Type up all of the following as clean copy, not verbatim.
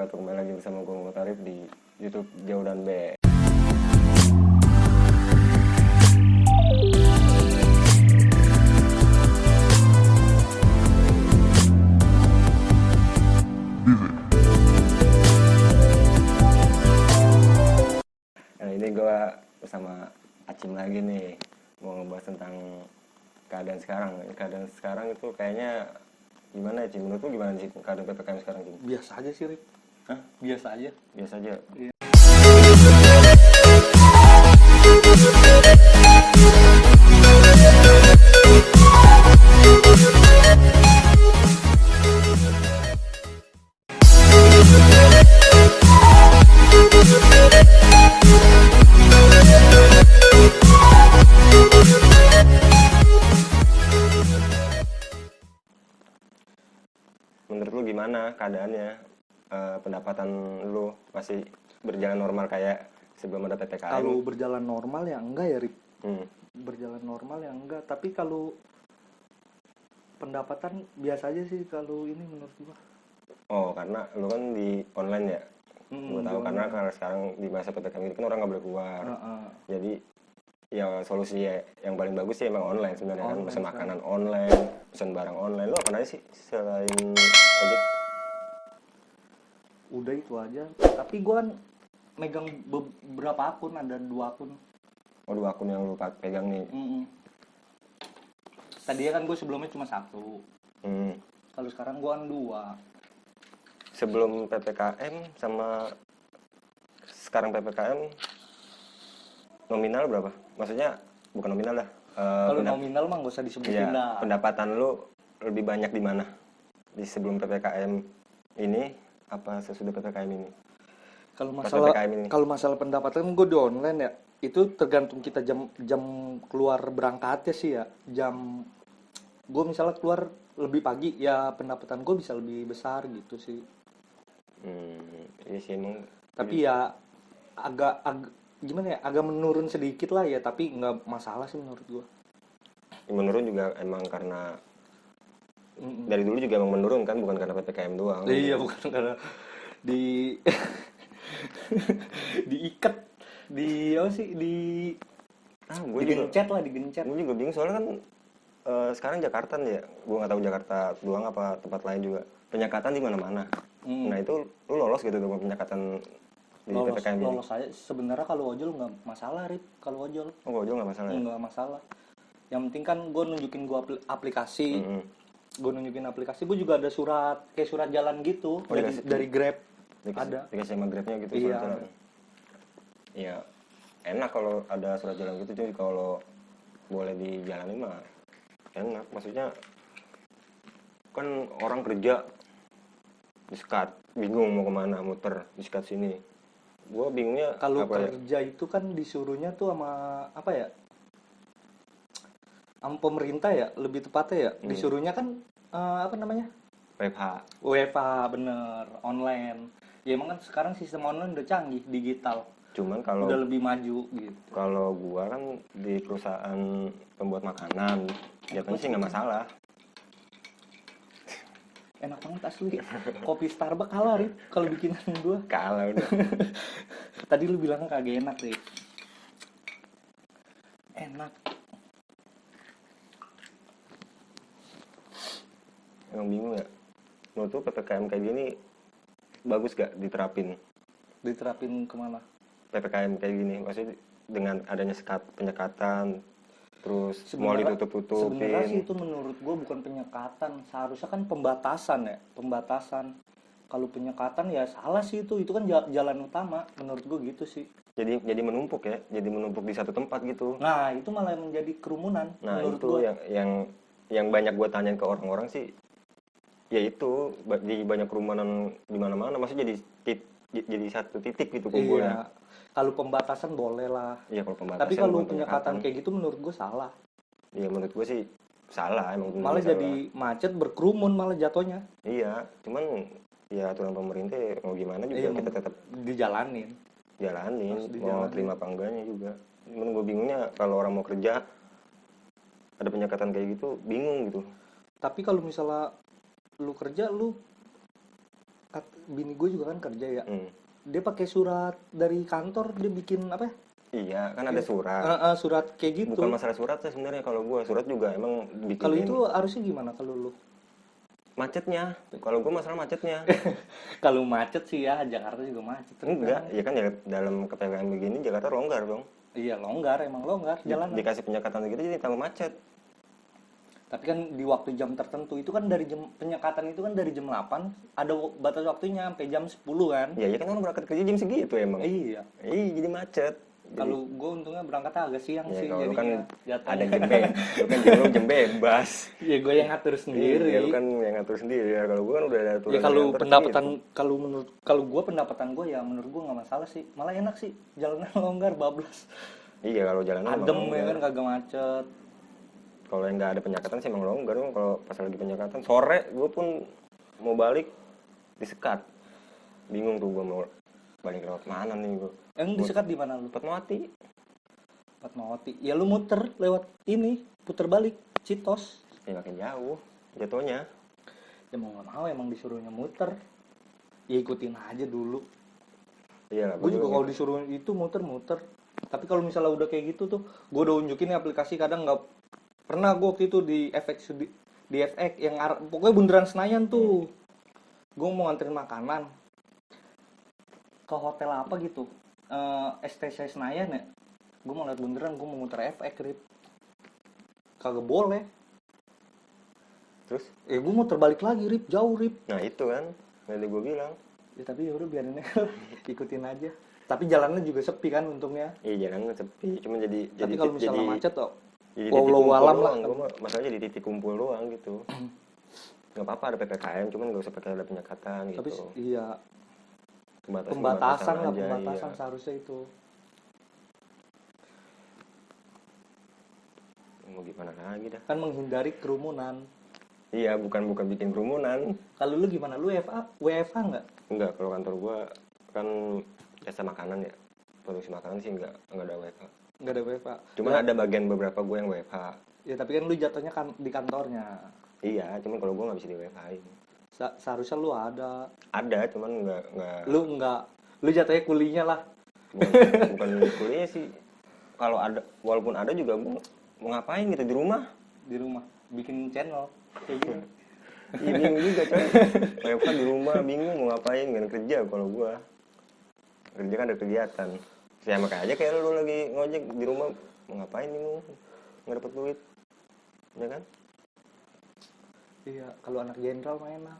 wabarakatuh. Kembali lagi bersama gue Muhammad Arif di YouTube Jauh dan B. Nah ini gue bersama Acim lagi nih, mau ngebahas tentang keadaan sekarang. Keadaan sekarang itu kayaknya gimana ya, Cim? Menurut lu gimana sih keadaan PPKM sekarang, Cim? Biasa aja sih, Rip. Hah? Biasa aja. Biasa aja? Iya. Menurut lu gimana keadaannya? Pendapatan lu masih berjalan normal kayak sebelum ada PPKM? Kalau berjalan normal ya enggak ya, Rip. Berjalan normal ya enggak, tapi kalau pendapatan biasa aja sih kalau ini menurut gua. Oh, karena lu kan di online ya? Gue tahu karena kalau sekarang di masa PPKM ini kan orang nggak boleh keluar. Jadi ya solusi yang paling bagus sih emang online sebenarnya, kan pesan makanan online, pesan barang online. Lu apa aja sih selain ojek? Udah itu aja. Tapi gua kan megang beberapa akun, ada 2 akun. Oh, 2 akun yang lu pegang nih. Tadinya kan gue sebelumnya cuma 1. Kalau sekarang gua kan 2. Sebelum PPKM sama sekarang PPKM nominal berapa? Maksudnya bukan nominal lah. Kalau nominal mah nggak usah disebutin dah. Pendapatan lu lebih banyak di mana? Di sebelum PPKM ini apa sesudah PPKM ini? Kalau masalah pendapatan gue di online ya, itu tergantung kita jam keluar berangkatnya sih ya. Gue misalnya keluar lebih pagi ya, pendapatan gue bisa lebih besar gitu sih. Iya sih emang. Tapi ya agak gimana ya, agak menurun sedikit lah ya, tapi nggak masalah sih menurut gue. Menurun juga emang karena dari dulu juga emang menurun kan, bukan karena PPKM doang. Iya, bukan karena diikat, digencet. Gue juga bingung soalnya kan sekarang Jakarta nih ya, gue nggak tahu Jakarta doang apa tempat lain juga, penyekatan di mana-mana. Nah itu lu lolos gitu dengan penyekatan di PPKM ini? Lolos aja. Sebenarnya kalau ojol nggak masalah, Rip. Kalau ojol. Oh, ojol nggak masalah ya? Nggak masalah. Yang penting kan gue nunjukin gue aplikasi. Gue nunjukin aplikasi, gue juga ada kayak surat jalan gitu. Dari Grab. Dikasih sama Grabnya gitu, iya. Surat jalan. Iya, enak kalau ada surat jalan gitu, cuy. Kalau boleh dijalanin mah enak. Maksudnya kan orang kerja disekat, bingung mau kemana, muter disekat sini. Gue bingungnya kalau apa kerja itu kan disuruhnya tuh sama apa ya? Sama pemerintah ya, lebih tepatnya ya. Disuruhnya kan apa namanya? WFH, bener, online. Ya emang kan sekarang sistem online udah canggih, digital. Cuman kalau udah lebih maju gitu. Kalau gua kan di perusahaan pembuat makanan, jatuhnya sih nggak masalah. Enak banget asli. Kopi Starbucks kalah, Rip, kalau bikinan gua. Kalah udah. Tadi lu bilang kagak enak, Rip. Enak. Emang bingung ya. Menurut tuh PPKM kayak gini bagus gak diterapin? Diterapin kemana? PPKM kayak gini, maksudnya dengan adanya penyekatan, terus mau ditutup-tutupin. Sebenarnya sih itu menurut gue bukan penyekatan, seharusnya kan pembatasan ya, pembatasan. Kalau penyekatan ya salah sih itu kan jalan utama, menurut gue gitu sih. Jadi menumpuk ya, jadi menumpuk di satu tempat gitu. Nah itu malah menjadi kerumunan. Nah menurut itu gua. yang banyak gue tanyain ke orang-orang sih, ya itu di banyak kerumunan di mana-mana, maksudnya jadi satu titik gitu kumpulnya. Iya. Kalau pembatasan boleh lah. Iya, kalau pembatasan. Tapi kalau penyekatan kayak gitu menurut gue salah. Iya, menurut gue sih salah emang. Malah jadi macet, berkerumun malah jatuhnya. Iya, cuman ya aturan pemerintah mau gimana juga kita tetap jalanin. Mau terima apa enggaknya juga. Cuman gue bingungnya kalau orang mau kerja ada penyekatan kayak gitu, bingung gitu. Tapi kalau misalnya lu kerja, lu bini gue juga kan kerja ya. Hmm. Dia pakai surat dari kantor, dia bikin apa? Iya, kan ada surat. Surat kayak gitu. Bukan masalah surat sih sebenarnya, kalau gua surat juga emang bikinin. Kalau itu harusnya gimana kalau lu? Macetnya. Kalau gua masalah macetnya. Kalau macet sih ya, Jakarta juga macet. Enggak, ya kan ya dalam KPKM begini Jakarta longgar dong. Iya longgar, emang longgar jalan. Dikasih penyekatan gitu jadi tambah macet. Tapi kan di waktu jam tertentu itu kan dari jam penyekatan itu kan dari jam 8 ada batas waktunya sampai jam 10 kan. Ya kan orang berangkat kerja jam segitu emang. Iya. Jadi macet. Kalau gue untungnya berangkat agak siang Ya sih kalau lu kan jatuhnya. ada jam bebas. Iya gue yang ngatur sendiri. Iya, lu kan yang ngatur sendiri. Ya kalau gua kan udah ada aturan. Ya kalau kantor pendapatan segitu. kalau gue pendapatan gue ya menurut gue nggak masalah sih. Malah enak sih jalanan longgar bablas. Iya, kalau jalanan emang Adem ya longgar. kan kagak macet. Kalau yang nggak ada penyekatan sih emang longgar dong. Kalau pas lagi penyekatan sore gue pun mau balik disekat, bingung tuh gue mau balik lewat mana nih gue. Yang disekat di mana lu? Fatmawati. Fatmawati. Ya lu muter lewat ini, puter balik Citos. Ya makin jauh jatuhnya. Ya mau nggak mau emang disuruhnya muter. Ya ikutin aja dulu. Iya lah. Gue juga kalau disuruh itu muter-muter. Tapi kalau misalnya udah kayak gitu tuh, gue udah unjukin nih aplikasi kadang nggak pernah gue waktu itu di FX di FX yang pokoknya bundaran Senayan tuh. Gue mau nganterin makanan ke hotel apa gitu. STC Senayan ya. Gue mau liat bundaran, gue mau muter FX Rip. Kagak boleh. Terus? Gue mau terbalik lagi Rip, jauh Rip. Nah itu kan, tadi gue bilang. Ya tapi yaudah biarin aja, ikutin aja. Tapi jalannya juga sepi kan untungnya. Iya jalannya sepi, cuma jadi Tapi kalau misalnya macet tuh, jadi walau alam lah. Masalahnya di titik kumpul doang gitu. Nggak apa-apa ada PPKM, cuman nggak usah pakai ada penyekatan gitu. Tapi iya, pembatasan pembatasan iya. seharusnya itu. Mau gimana lagi dah? Kan menghindari kerumunan. Iya, bukan bikin kerumunan. Kalau lu gimana? Lu WFH nggak? Enggak, kalau kantor gua kan jasa makanan ya. Produksi makanan sih enggak ada WFH. Nggak ada WFH. Cuman ada bagian beberapa gua yang WFH. Ya tapi kan lu jatuhnya kan di kantornya. Iya, cuman kalau gua nggak bisa di WFH-in. Seharusnya lu ada. Ada, cuman enggak. Lu nggak. Lu jatuhnya kulinya lah. Bukan kuliah sih. Kalau ada, walaupun ada juga gua mau ngapain gitu di rumah? Di rumah bikin channel kayak gini. Iya bingung juga coy. WFH di rumah bingung mau ngapain, nggak kerja kalau gua. Kerja kan ada kegiatan. Sama aja kayak lu lagi ngojek di rumah mau ngapain bingung. Nggak dapet duit. Ya kan? Iya, kalau anak jenderal mah enak.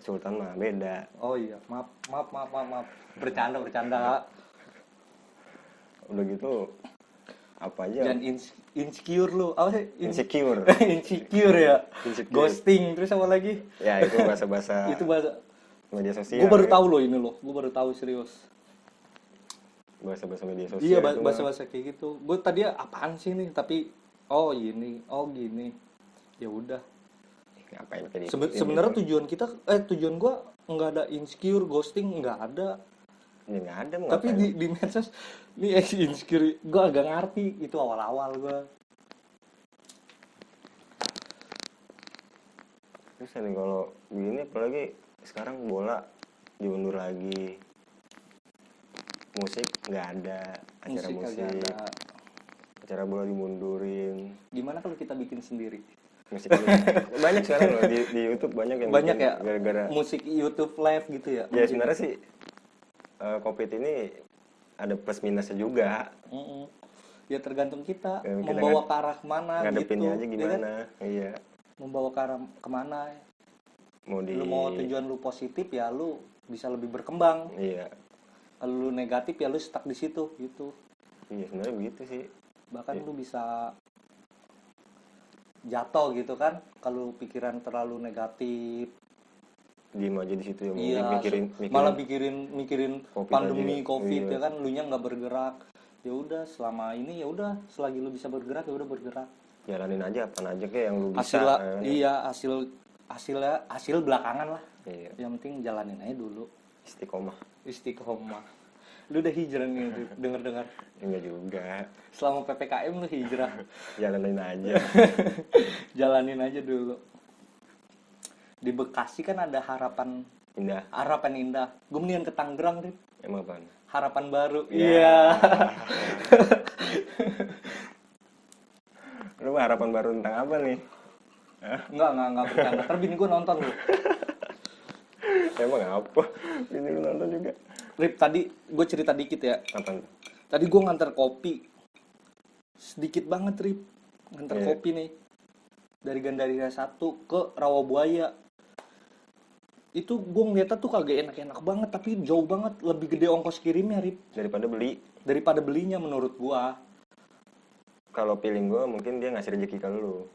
Sultan mah beda. Oh iya, maaf. Bercanda. Udah gitu apa aja? Jangan insecure lu. Apa sih? Insecure. Insecure ya. Insecure. Ghosting terus apa lagi? Ya itu bahasa-bahasa Itu bahasa media sosial. gue baru ya. tahu loh ini loh. Gue baru tahu serius. Bahasa-bahasa media sosial. Iya, itu bahasa-bahasa kayak gitu. Gue tadi apaan sih nih? Tapi gini. Ya udah. Ngapain kayak Sebenarnya tujuan gue nggak ada insecure, ghosting nggak ada. Ya nggak ada mau Tapi ngapain. di medsos ini insecure gue agak ngerti itu awal-awal gue. Terus nih kalau begini apalagi sekarang bola diundur lagi. Musik nggak ada, acara musik. Kagak ada. Acara bola dimundurin. Gimana kalau kita bikin sendiri? Musik banyak sekarang loh di YouTube banyak yang Banyak bikin ya gara-gara musik YouTube live gitu ya. ya sebenarnya sih COVID ini ada plus minusnya juga. Ya tergantung kita Kita membawa ke arah mana gitu. Ngadepinnya aja ya kan? gimana. Iya. Membawa ke arah kemana. Lu mau tujuan lu positif ya lu bisa lebih berkembang. Iya. Kalau lu negatif ya lu stuck di situ gitu. Iya sebenarnya begitu sih. Bahkan lu bisa jatuh gitu kan kalau pikiran terlalu negatif. Diem aja di situ ya. Iya, mikirin malah mikirin COVID pandemi aja. COVID Iya. ya kan, lu nya nggak bergerak. Ya udah selama ini ya udah selagi lu bisa bergerak ya udah bergerak. Jalanin aja apa aja kayak yang lu bisa. Iya, hasil belakangan lah. Iya. Yang penting jalanin aja dulu. Istiqomah. Lu udah hijrah nih dengar-dengar. Enggak juga. Selama PPKM lu hijrah. Jalanin aja. Jalanin aja dulu. Di Bekasi kan ada harapan Indah. Harapan Indah. Gue mendingan ke Tangerang, Rip. Emang apaan? Harapan Baru. Ya. Iya. Lu harapan baru tentang apa nih? Enggak bercanda. Ntar bini gue nonton lu. Emang apa? Ini lu nonton juga. Rip, tadi gue cerita dikit ya. Apaan? Tadi gue nganter kopi. Sedikit banget, Rip. Nganter Iya. kopi nih. Dari Gandaria 1 ke Rawabuaya. Itu gue ngeliatnya tuh kagak enak-enak banget. Tapi jauh banget. Lebih gede ongkos kirimnya, Rip. Daripada beli. Daripada belinya menurut gue. Kalau feeling gue mungkin dia ngasih rezeki ke lu.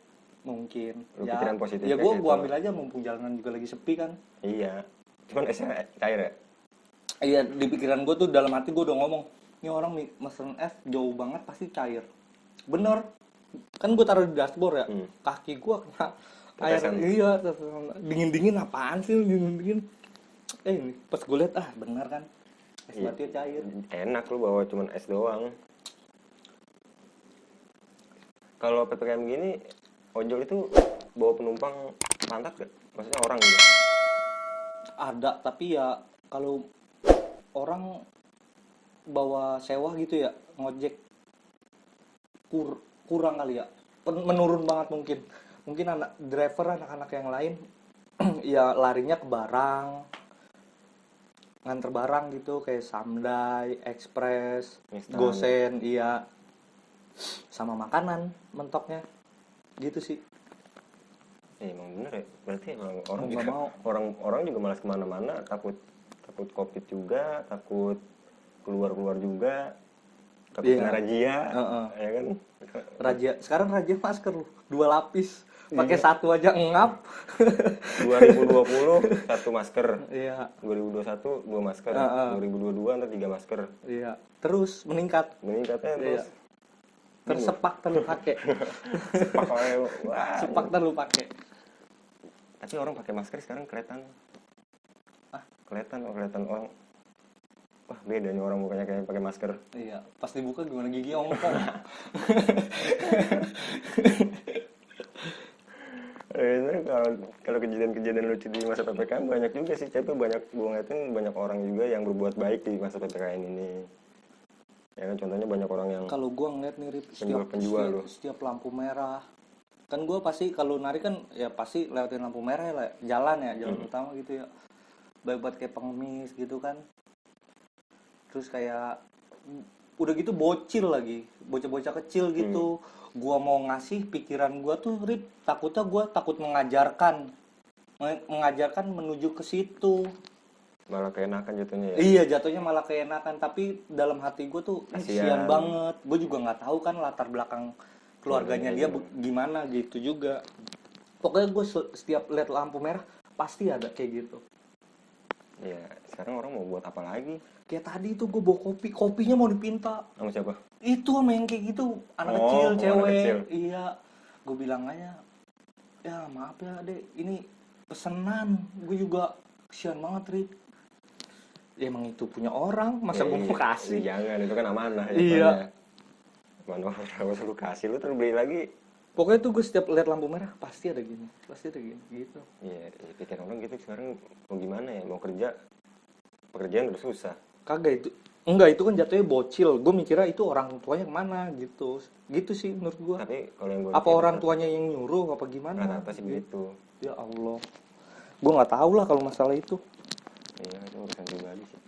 Mungkin. Lu pikiran positif Ya kayak gue gitu. ambil aja mumpung jalanan juga lagi sepi kan. Iya. Cuman esnya cair ya? Iya, di pikiran gue tuh dalam hati gue udah ngomong, ini orang mesen es jauh banget pasti cair. Bener. Kan gue taruh di dashboard ya. Kaki gue kena air. Tetesan. Iya, dingin-dingin apaan sih dingin-dingin. Ini pas gue liat, bener kan. Es Iya. batu cair. Enak lu bawa cuman es doang. Kalau PPKM gini, ojol itu bawa penumpang pantat gak? Maksudnya orang gitu. Ada, tapi ya kalau orang bawa sewa gitu ya, ngojek kurang kali ya. Menurun banget mungkin. Mungkin anak-anak yang lain ya larinya ke barang. Nganter barang gitu kayak Samdai, Express, Instan. Gosen, iya. Sama makanan mentoknya. Gitu sih. Emang bener ya. Berarti emang orang Nggak juga, mau. orang juga malas kemana-mana, takut covid juga, takut keluar juga, takut Iya. kena razia, Heeh. ya kan? Sekarang raja masker lu 2 lapis. Pakai satu aja ngap. 2020 satu masker, Iya. 2021 2 masker, Heeh. 2022 nanti 3 masker. Iya. Terus meningkat. Meningkatnya terus. Tersepak terus pakai. Pakai wah. Sepak terus pakai. Tapi orang pakai masker sekarang kelihatan. Kelihatan orang. Wah, beda nih orang mukanya kayak pakai masker. Iya, pas dibuka gimana gigi ongkong. Kalau kejadian-kejadian lucu di masa PPKM banyak juga sih, tapi gue ngeliatin banyak orang juga yang berbuat baik di masa PPKM ini. Ya kan, contohnya banyak orang yang Kalau gua ngeliat nih Rip, penjual loh. setiap lampu merah. Kan gua pasti kalau narik kan ya pasti lewatin lampu merah ya, jalan utama gitu ya. Baik buat kayak pengemis gitu kan. Terus kayak udah gitu bocil lagi, bocah-bocah kecil gitu. Gua mau ngasih, pikiran gua tuh Rip, takutnya gua takut mengajarkan menuju ke situ. malah keenakan jatuhnya ya. Iya, jatuhnya malah keenakan, tapi dalam hati gue tuh kasihan banget. Gue juga nggak tahu kan latar belakang keluarganya dia gimana gitu juga. Pokoknya gue setiap lihat lampu merah pasti ada kayak gitu. Iya, sekarang orang mau buat apa lagi? Kayak tadi itu gue bawa kopinya mau dipinta. Sama siapa? Itu sama yang kayak gitu, anak kecil, cewek. Iya, gue bilang aja, ya maaf ya dek, ini pesenan. Gue juga kasihan banget Rik. Ya emang itu punya orang, masa gue mau kasih? Jangan, itu kan amanah. Iya. Mana orang lu kasih, lu terus beli lagi. Pokoknya tuh gue setiap lihat lampu merah pasti ada gini gitu. Iya, pikir orang gitu sekarang mau gimana ya, mau kerja, pekerjaan udah susah. Kagak itu kan jatuhnya bocil. Gue mikirnya itu orang tuanya kemana gitu sih menurut gue. Tapi kalau yang gue apa orang tuanya yang nyuruh apa gimana? Rata-rata sih begitu. Ya Allah, gue nggak tahu lah kalau masalah itu. Iya, itu urusan pribadi sih.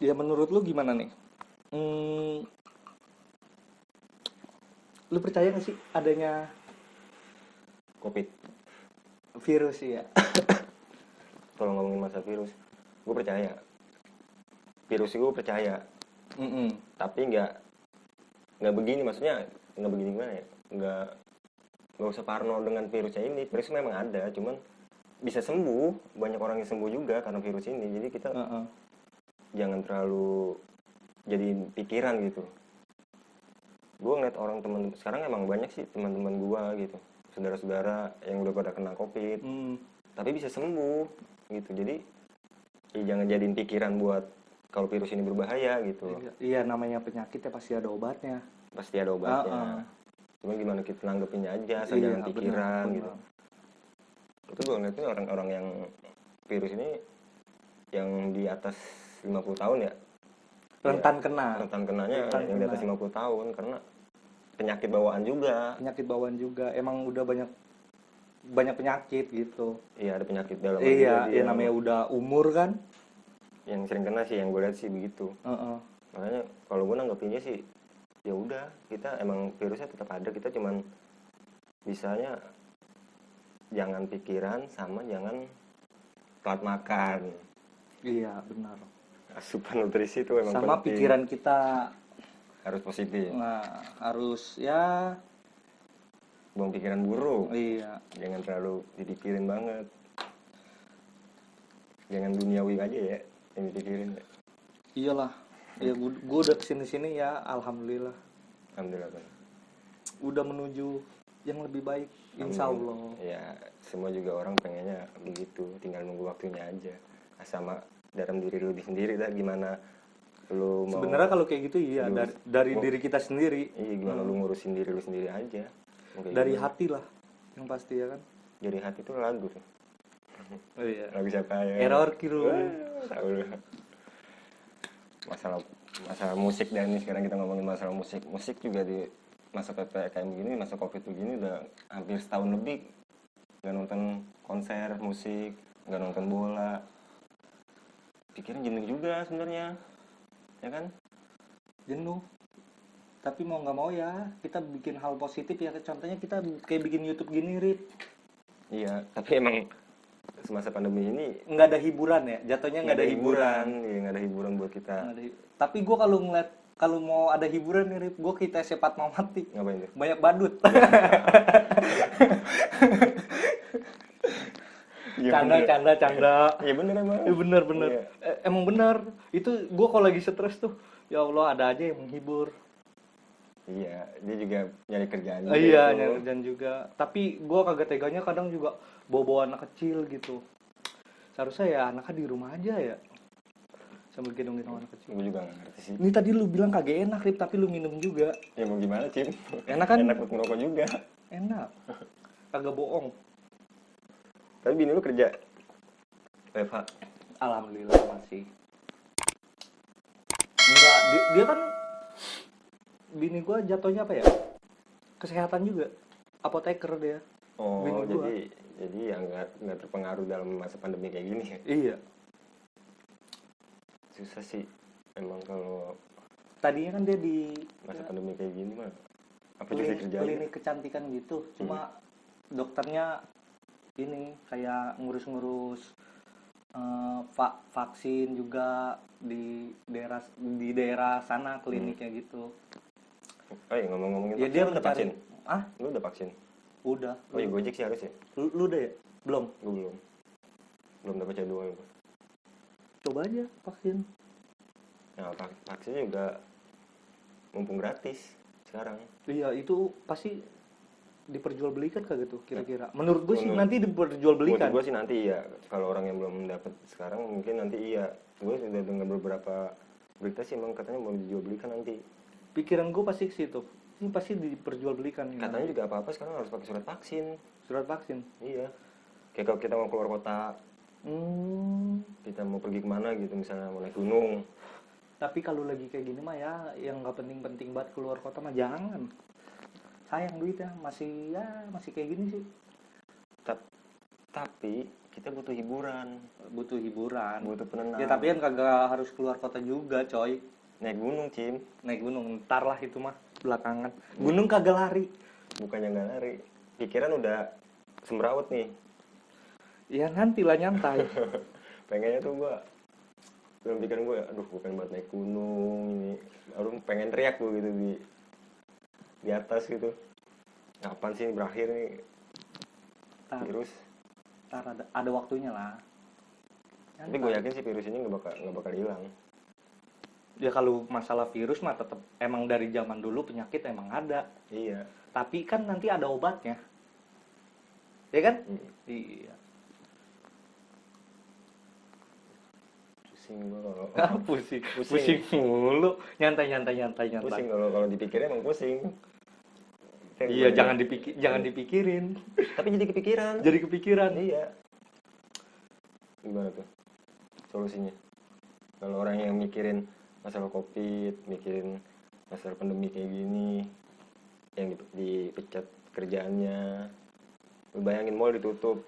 Ya menurut lu gimana nih? Lu percaya gak sih adanya Covid? virus sih ya? Kalau ngomongin masa virus, gue percaya. Virus gue percaya. Tapi nggak begini, maksudnya nggak begini gimana ya? Nggak usah parno dengan virusnya ini. Virus memang ada, cuman bisa sembuh. Banyak orang yang sembuh juga karena virus ini. Jadi kita jangan terlalu jadiin pikiran gitu. Gue ngeliat orang teman sekarang emang banyak sih teman-teman gue gitu, saudara-saudara yang udah pada kena covid, tapi bisa sembuh gitu. Jadi ya jangan jadiin pikiran buat kalau virus ini berbahaya gitu. Iya, namanya penyakit ya pasti ada obatnya. Pasti ada obatnya. Cuma gimana kita nanggepinnya aja, jangan pikiran gitu. Itu gue ngeliatnya orang-orang yang virus ini yang di atas 50 tahun ya, rentan ya, kena. rentan kenanya Rentan yang di atas kena. 50 tahun karena penyakit bawaan juga. Penyakit bawaan juga. Emang udah banyak penyakit gitu. Iya, ada penyakit dalam Iya, juga ya namanya udah umur kan. yang sering kena sih, yang gue lihat sih begitu. Makanya kalau gue nanggepinnya sih ya udah, kita emang virusnya tetap ada, kita cuman bisanya jangan pikiran sama jangan telat makan. Iya, benar. Asupan nutrisi itu emang Sama penting. pikiran kita Harus positif. nah, harus ya Buang pikiran buruk. iya. Jangan terlalu dipikirin banget. Jangan duniawi aja ya yang dipikirin. Iyalah. Ya gue udah kesini-sini ya, alhamdulillah. Alhamdulillah Bang. Udah menuju yang lebih baik, insya Allah. Ya, semua juga orang pengennya begitu, tinggal nunggu waktunya aja. Sama dalam diri lu sendiri dah, gimana lu mau. Sebenarnya kalau kayak gitu iya, dari diri kita sendiri. Iya, gimana lu ngurusin diri lu sendiri aja. Dari hati lah, yang pasti ya kan. Dari hati tuh lagu tuh. Oh iya. Lagu siapa ya? Error kilo. Tahu lu. Masalah musik, dan ini sekarang kita ngomongin masalah musik. Musik juga di masa PPKM begini, masa Covid begini udah hampir setahun lebih nggak nonton konser musik, nggak nonton bola. Pikiran jenuh juga sebenarnya, ya kan? Jenuh. Tapi mau nggak mau ya kita bikin hal positif ya. Contohnya kita kayak bikin YouTube gini, Rip. Iya, tapi emang semasa pandemi ini Nggak ada hiburan ya, jatuhnya nggak ada hiburan. Iya, nggak ada hiburan buat kita. Tapi gue kalau mau ada hiburan nih, Rip, gue kita sepat mau mati. Ngapain tuh? Banyak badut. Canda. Iya bener emang. Bener. Iya. Emang bener. Itu gue kalau lagi stres tuh, ya Allah ada aja yang menghibur. Iya, dia juga nyari kerjaan juga. Iya, itu. nyari kerjaan juga. Tapi gue kagak teganya kadang juga bawa anak kecil gitu. Seharusnya ya anaknya di rumah aja ya, sambil gendong-gendong anak kecil. Gue juga gak ngerti sih. Ini tadi lu bilang kagak enak, Rip, tapi lu minum juga. Ya mau gimana, Cim? Enak kan? Enak buat ngerokok juga. Enak. Kagak bohong. Tapi bini lu kerja WFH? Alhamdulillah masih. Enggak, dia kan bini gua jatuhnya apa ya? Kesehatan juga. Apoteker dia. Oh, Bini gua. jadi ya nggak terpengaruh dalam masa pandemi kayak gini ya? Iya. Susah sih emang kalau Tadinya kan dia di masa pandemi kayak gini mah apa jadi kerja aja. klinik kecantikan gitu. Cuma dokternya ini kayak ngurus-ngurus vaksin juga di daerah sana kliniknya gitu. Oh iya, ngomong-ngomongin Ya vaksin, dia lu udah vaksin? Ah, Lu udah vaksin? udah. Oh iya, Gojek sih harus ya? Lu udah ya? Belum. Gue belum dapat jadwal gue. Coba aja vaksin. Nah, vaksin juga mumpung gratis sekarang. Iya, itu pasti diperjualbelikan kagak tuh kira-kira? Menurut gue sih nanti diperjualbelikan. Menurut gue sih nanti iya. Kalau orang yang belum dapat sekarang mungkin nanti iya. Gue sudah dengar beberapa berita sih emang katanya mau dijual-belikan nanti. Pikiran gue pasti ke situ. Ini pasti diperjualbelikan. Katanya juga apa-apa sekarang harus pakai surat vaksin. Surat vaksin? Iya. Kayak kalau kita mau keluar kota, kita mau pergi kemana gitu, misalnya mau naik gunung. Tapi kalau lagi kayak gini mah ya, yang nggak penting-penting banget keluar kota mah jangan. Sayang duitnya, masih kayak gini sih. Tapi kita butuh hiburan. Butuh hiburan. Butuh penenang. Ya tapi kan kagak harus keluar kota juga, coy. Naik gunung, Cim. Naik gunung, ntar lah itu mah belakangan. Gunung kagak lari. Bukannya nggak lari. Pikiran udah semrawut nih. Ya nanti lah nyantai. Pengennya tuh gua dalam pikiran gue, aduh gue pengen buat naik gunung ini, aduh pengen teriak gue gitu di atas gitu. Kapan sih ini berakhir nih virus? Ntar ada waktunya lah. Tapi gue yakin sih virus ini nggak bakal hilang. Ya kalau masalah virus mah tetap emang dari zaman dulu penyakit emang ada. Iya. Tapi kan nanti ada obatnya. Ya kan? Iya. Pusing gue kalau pusing mulu. Nyantai. pusing kalau dipikirnya emang pusing. Iya, jangan dipikirin. Tapi jadi kepikiran. Jadi kepikiran. Iya. Gimana tuh solusinya? Kalau orang yang mikirin masalah COVID, mikirin masalah pandemi kayak gini, yang dipecat kerjaannya, lu bayangin mall ditutup,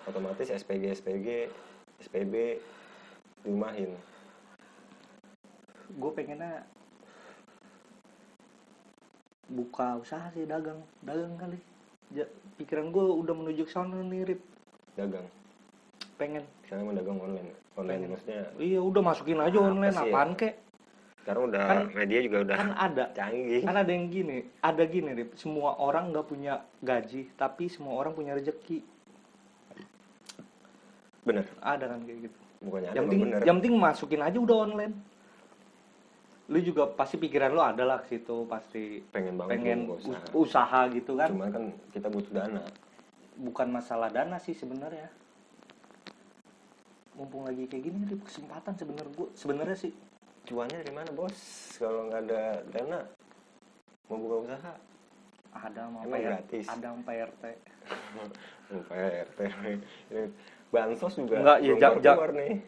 otomatis SPG, SPB dirumahin. Gue pengennya buka usaha sih, dagang kali. Pikiran gue udah menuju ke sana nih, Rip. Dagang. Pengen. Sekarang mau dagang online Pengen. maksudnya. Iya, udah masukin aja online, sih apaan ya? kek. Sekarang udah Kan, media juga udah kan ada. canggih. Kan ada yang gini, Rip. Semua orang nggak punya gaji, tapi semua orang punya rezeki. Bener. Ada kan kayak gitu. Bukannya Yang ada, penting, bener. yang penting masukin aja udah online. Lu juga pasti pikiran lu ada lah ke situ, pasti Pengen banget pengen buka usaha gitu kan. Cuman kan kita butuh dana. Bukan masalah dana sih sebenarnya. Mumpung lagi kayak gini, Rip, kesempatan sebenarnya sih. Cuannya dari mana, Bos? Kalau nggak ada dana mau buka usaha? Ada sama Emang gratis? Ada sama PRT. PRT. Bansos juga Enggak, ya keluar nih.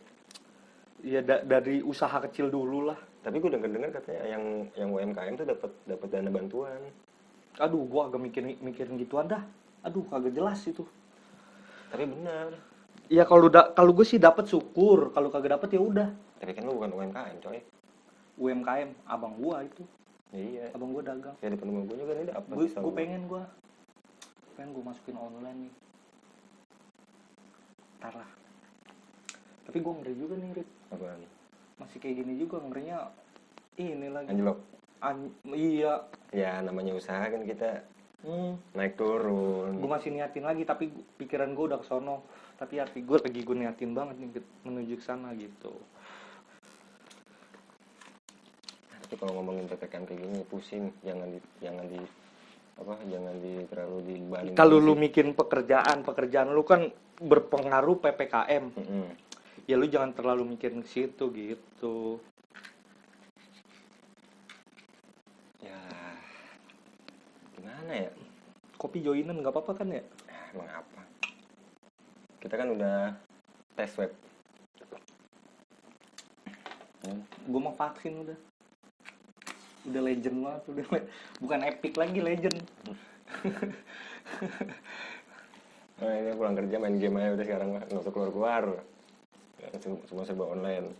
Ya dari usaha kecil dulu lah. Tapi gue dengar katanya yang UMKM tuh dapat dana bantuan. Aduh, gua agak mikirin gituan dah. Aduh, kagak jelas itu. Tapi benar. Ya kalau gue sih dapat syukur, kalau kagak dapat ya udah. Tapi kan lu bukan UMKM, coy. UMKM abang gua itu. Iya. Abang gua dagang. Ya di penemuan gue juga nih dapat. Gue pengen gua masukin online nih. Ntar lah. Tapi gua ngeri juga nih, Rip. Apaan? Masih kayak gini juga ngerinya. Ini lagi. Anjlok. Iya. Ya namanya usaha kan kita naik turun. Gue masih niatin lagi, tapi pikiran gue udah kesono. Tapi hati gue niatin banget nih menuju ke sana gitu. Tapi kalau ngomongin PPKM kayak gini pusing, jangan terlalu dibebanin. Kalau lu mikirin pekerjaan lu kan berpengaruh PPKM. Ya lu jangan terlalu mikirin ke situ gitu. Ya gimana ya? Kopi joinan nggak apa-apa kan ya? Emang apa? Kita kan udah tes swab. Gue mau vaksin udah legend banget udah. Bukan epic lagi, legend. Nah, ini pulang kerja main game aja udah sekarang, nggak usah keluar. Semua serba online.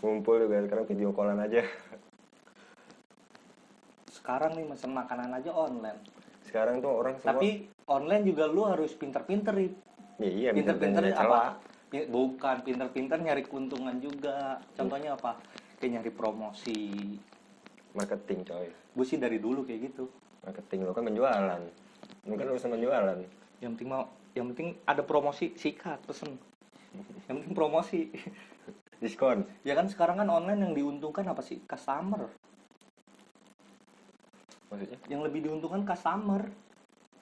Ngumpul juga sekarang video callan aja. Sekarang nih mesen makanan aja online. Sekarang tuh orang semua. Tapi online juga lu harus pinter-pinter, Rip. Iya, Pinter-pinter apa? Bukan pinter-pinter nyari keuntungan juga. Contohnya apa? Kayak nyari promosi. Marketing, coy. Gue sih dari dulu kayak gitu. Marketing lo kan menjualan. Lu kan urusan menjualan. Yang penting ada promosi, sikat, pesen. Yang penting promosi. Diskon. Ya kan sekarang kan online yang diuntungkan apa sih? Customer. Maksudnya? Yang lebih diuntungkan customer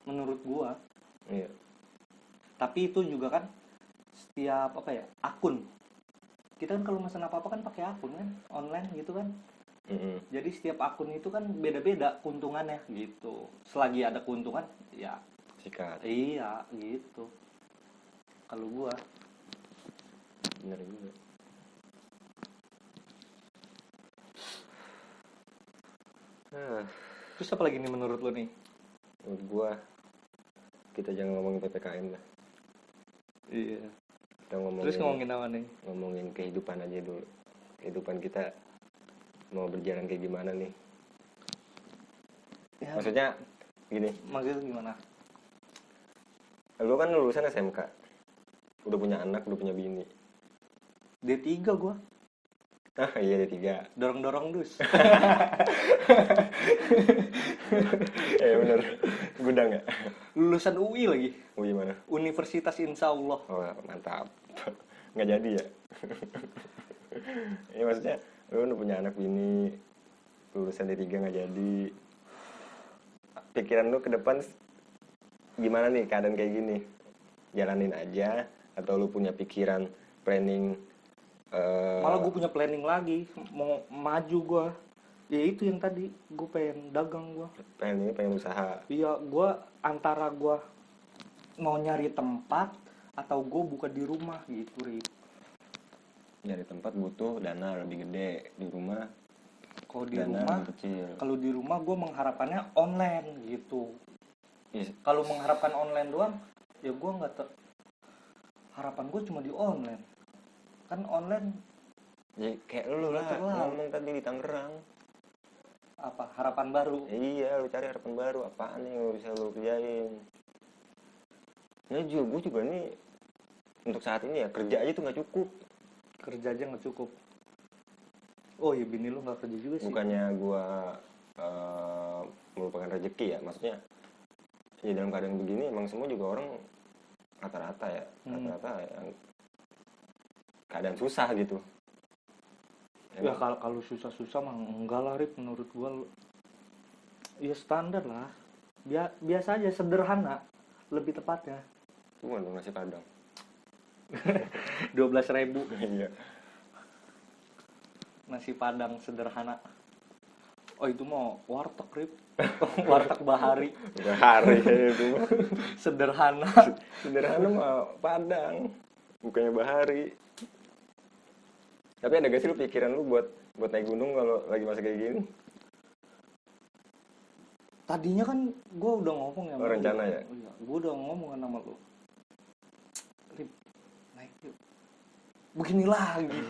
menurut gua. Iya. Tapi itu juga kan setiap akun. Kita kan kalau pesan apa-apa kan pakai akun kan, online gitu kan. Jadi setiap akun itu kan beda-beda keuntungannya gitu. Selagi ada keuntungan ya sikat. Iya, gitu. Kalau gua bener juga. Terus apa lagi nih menurut lo nih? Menurut gua kita jangan ngomongin PPKM lah. Iya. Kita Terus ngomongin apa nih? Ngomongin kehidupan aja dulu. Kehidupan kita mau berjalan kayak gimana nih? Ya. Maksudnya gini. Maksudnya gimana? Lu kan lulusan SMK. Udah punya anak, udah punya bini. D3 gua. Ah iya D3. Dorong-dorong dus. Bener. Gudang ya? Lulusan UI lagi. UI mana? Universitas Insyaallah. Oh mantap. Nggak jadi ya? Ya maksudnya lu udah punya anak bini, lulusan D3 nggak jadi. Pikiran lu ke depan gimana nih keadaan kayak gini? Jalanin aja atau lu punya pikiran planning? Malah gue punya planning lagi, mau maju gue. Ya itu yang tadi gue pengen dagang gue. pengen usaha. Iya, gue antara gue mau nyari tempat atau gue buka di rumah gitu, Rip. Nyari tempat butuh dana lebih gede, di rumah Kalau di dana rumah, lebih kecil. kalau di rumah gue mengharapkannya online gitu. Yes. Kalau mengharapkan online doang, ya gue nggak harapan gue cuma di online. Kan online Ya kayak lu lah ngomong tadi di Tangerang. apa harapan baru? Iya, lu cari harapan baru, apaan nih yang bisa lu kerjain. Nah gue juga nih untuk saat ini ya kerja aja tuh nggak cukup. Kerja aja nggak cukup. Oh iya, bini lu nggak kerja juga sih. Bukannya gue merupakan rezeki ya, maksudnya ya dalam keadaan begini emang semua juga orang rata-rata yang keadaan susah gitu. Ya kalau susah-susah mah enggak lah, Rip, menurut gua. Ya standar lah. Biasa aja, sederhana lebih tepatnya. Cuma dong nasi padang. 12.000 Iya. nasi padang sederhana. Oh itu mau warteg, Rip. Warteg Bahari. Bahari itu mah. Sederhana. Sederhana mah Padang, bukannya Bahari. Tapi ada gak sih lu pikiran lu buat naik gunung kalau lagi masa kayak gini? Tadinya kan gue udah ngomong ya. Rencana ya? Iya, gue udah ngomong sama lu. Rip, naik yuk. Begini lagi.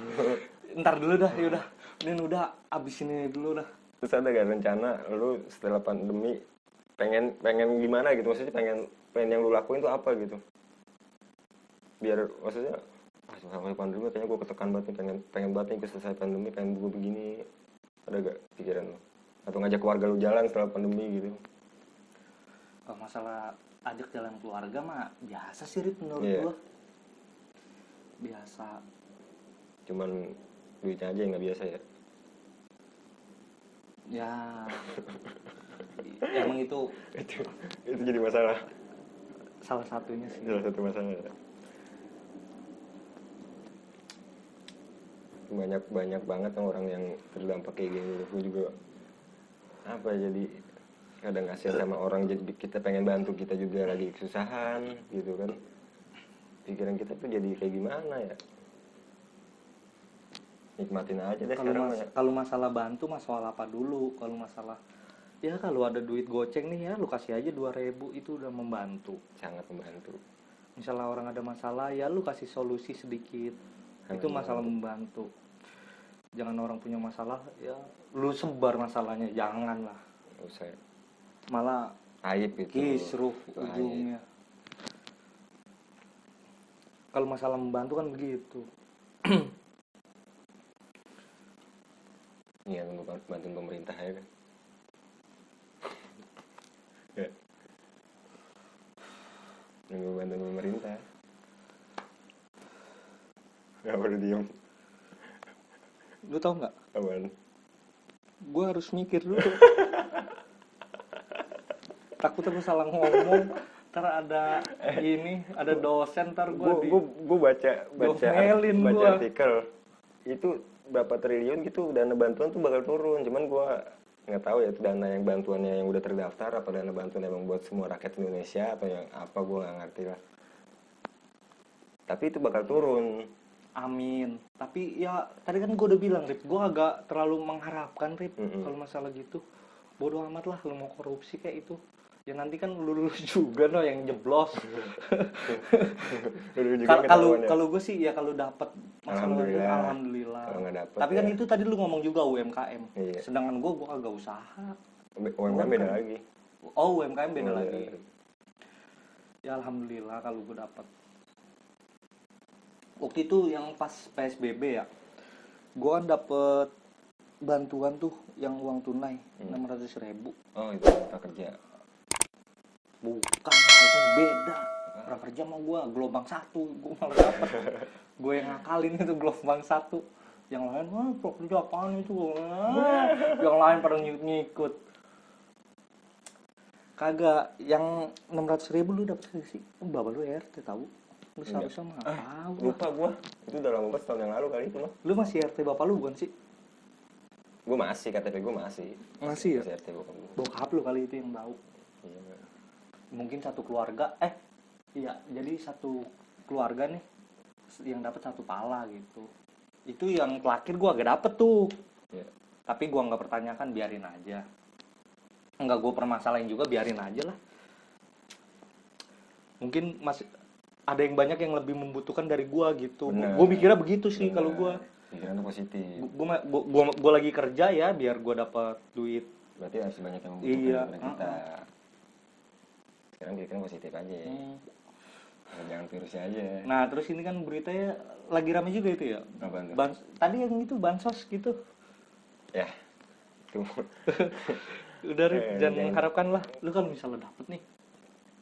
Ntar dulu dah, yaudah. Ini udah abis ini dulu dah. Terus ada gak rencana lu setelah pandemi pengen gimana gitu? Maksudnya pengen yang lu lakuin tuh apa gitu? Biar maksudnya selesai pandemi kayaknya gue ketekan banget nih, pengen banget nih selesai pandemi, pengen gue begini. Ada gak pikiran lu? Atau ngajak keluarga lu jalan setelah pandemi gitu? Masalah ajak jalan keluarga mah biasa sih, Rip, menurut gua. Biasa. Cuman duitnya aja yang nggak biasa ya? Ya emang itu jadi masalah. salah satunya sih. Salah satu masalah. Banyak banget orang yang terdampak kayak gini. Gue juga jadi kadang kasihan sama orang, jadi kita pengen bantu, kita juga lagi kesusahan gitu kan. Pikiran kita tuh jadi kayak gimana ya? Nikmatin aja deh sekarang ya. Kalau masalah bantu mah soal apa dulu? Kalau masalah ya kalau ada duit goceng nih ya lu kasih aja 2.000, itu udah membantu. Sangat membantu. Misalnya orang ada masalah ya lu kasih solusi sedikit. Itu masalah membantu. Jangan orang punya masalah ya lu sebar masalahnya, jangan lah. Usah. Malah Aib itu. kisruh ujungnya. Kalau masalah membantu kan begitu. Iya, bantuin pemerintah ya kan. Ya. Nunggu bantuin pemerintah. Gak perlu diem. Lu tau nggak? Apaan? Gue harus mikir dulu. Takut aku salah ngomong. Ntar ada ada dosen ntar gue baca artikel itu berapa triliun gitu dana bantuan tuh bakal turun. Cuman gue nggak tahu ya itu dana yang bantuannya yang udah terdaftar apa dana bantuan emang buat semua rakyat Indonesia atau yang apa, gue nggak ngerti lah. Tapi itu bakal turun. Amin. Tapi ya tadi kan gue udah bilang, Rip, gue agak terlalu mengharapkan, Rip, kalau masalah gitu. Bodoh amat lah lu mau korupsi kayak itu. Ya nanti kan lu juga no yang jeblos. Kalau gue sih ya kalau dapat masalah alhamdulillah. Kalau nggak dapet, tapi kan itu tadi lu ngomong juga UMKM. Iya. Sedangkan gue agak usaha. UMKM beda lagi. Oh, UMKM beda lagi. Ya alhamdulillah kalau gue dapat. Waktu itu yang pas PSBB ya, gue kan dapet bantuan tuh yang uang tunai 600.000. Oh itu prakerja. Bukan, itu beda. Prakerja sama gue gelombang 1, gue malah dapet. Gue yang ngakalin itu gelombang 1. Yang lain, prakerja apaan itu? Yang lain pada ngikut. Kagak, yang 600.000 lu dapet sih? Bapak lu RT tahu? Lu seharusnya mah tahu. Lupa gue, itu udah lama banget, tahun yang lalu kali itu mah. Lu masih RT bapak lu bukan sih? Gue masih, KTP gue masih. Masih ya? Masih RT bokap gue. Bokap lu kali itu yang tahu. Iya. Mungkin satu keluarga, iya, jadi satu keluarga nih yang dapat satu pala gitu. Itu yang terakhir gua agak dapet tuh. Iya. Tapi gua nggak pertanyakan, biarin aja. Nggak gua permasalahin juga, biarin aja lah. Mungkin masih ada yang banyak yang lebih membutuhkan dari gua gitu. Bener. Gua mikirnya begitu sih kalau gua. Pikiran tuh positif. Gua lagi kerja ya biar gua dapat duit. Berarti harus banyak yang membutuhkan Iya. daripada kita. Sekarang pikiran positif aja. Jangan virusnya aja. Nah terus ini kan beritanya lagi rame juga itu ya. Apaan tuh? Tadi yang itu bansos gitu. Ya. Tuh. Udah Rip, jangan jangan. mengharapkan lah. Lu kalau misalnya dapet nih,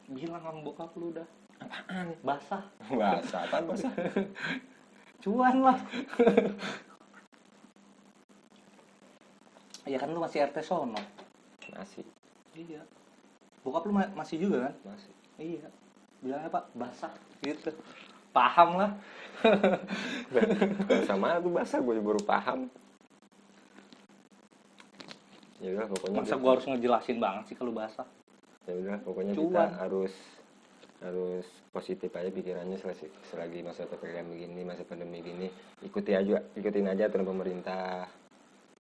bilang sama bokap lu udah. Apaan? Basah. Bahasa apaan bahasa? Cuan lah. Ya kan lu masih RT sono. Masih. Iya. Bokap lu masih juga kan? Masih. Iya. Bilangnya Pak, basah gitu. Paham lah. Kalau sama tuh bahasa gue baru paham. Ya udah pokoknya. Masa gua harus ngejelasin banget sih kalau basah. Ya udah pokoknya Cuan. kita harus positif aja pikirannya selagi masa PPKM begini, masa pandemi gini, ikutin aja aturan pemerintah.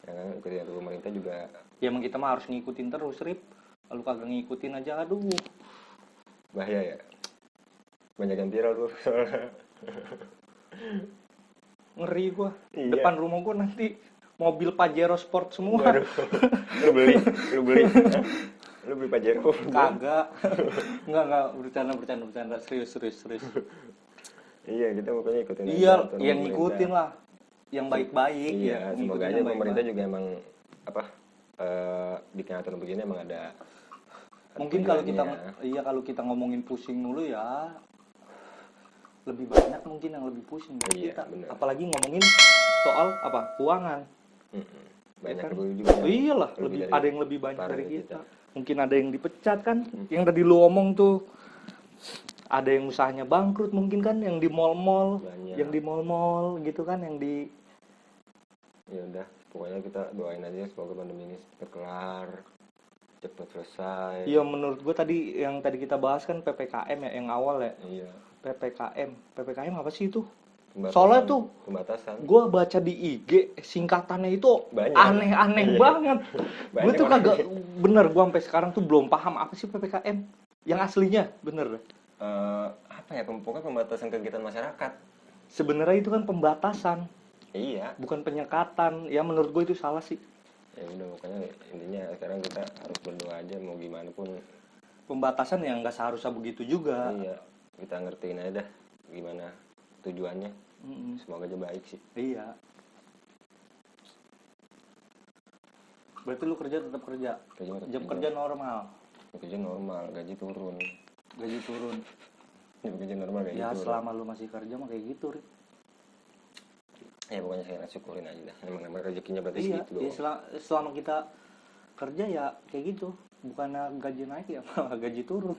Ya kan, ikutin aturan pemerintah juga. Ya emang kita mah harus ngikutin terus, Rip. Kalau kagak ngikutin aja, aduh. Bahaya ya. Banyak yang viral tuh soalnya. Ngeri gua. Iya. Depan rumah gua nanti mobil Pajero Sport semua. Waduh. Lu beli. Hah? Lu beli Pajero? Kagak. Enggak, bercanda. Serius. Iya, kita pokoknya ikutin aja Iya, aturan yang pemerintah. ngikutin lah. Yang baik-baik Iya, ya. semoga ngikutin aja yang pemerintah baik-baik. juga emang bikin aturan begini emang ada Mungkin kalau kita tujuannya. kalau kita ngomongin pusing dulu ya lebih banyak mungkin yang lebih pusing dari Iya, kita. bener. Apalagi ngomongin soal keuangan. Banyak Ya kan? dulu juga. Oh, iyalah, lebih dari- ada yang lebih banyak parah dari dari kita. kita. Mungkin ada yang dipecat kan, yang tadi lu omong tuh. Ada yang usahanya bangkrut mungkin kan, yang di mall-mall, Banyak. yang di mall-mall gitu kan, yang di Ya udah, pokoknya kita doain aja semoga pandemi ini cepet kelar, cepet selesai. Iya, menurut gue tadi yang tadi kita bahas kan PPKM ya, yang awal ya. Iya. PPKM apa sih itu? Pembatasan- Soalnya tuh pembatasan. gue baca di IG singkatannya itu Banyak. aneh-aneh Iya. banget. Gue Banyak tuh orang. kagak bener, gue sampai sekarang tuh belum paham apa sih PPKM yang aslinya, bener. Apa ya, pokoknya pembatasan kegiatan masyarakat. Sebenarnya itu kan pembatasan, Iya. bukan penyekatan. Ya menurut gue itu salah sih. Ya udah, pokoknya intinya sekarang kita harus berdoa aja mau gimana pun. Pembatasan yang nggak seharusnya begitu juga. Iya, kita ngertiin aja dah gimana tujuannya. Mm-mm. Semoga aja baik sih. Iya. Berarti lu kerja tetap kerja. Jam kerja normal, kerja normal, gaji turun. gaji turun. Jam kerja normal gaji Ya turun. selama lu masih kerja mah kayak gitu, Rik. Ya pokoknya saya syukurin aja dah. Emang rezekinya berarti Iya, segitu ya doang. selama kita kerja ya kayak gitu. Bukannya gaji naik ya malah gaji turun.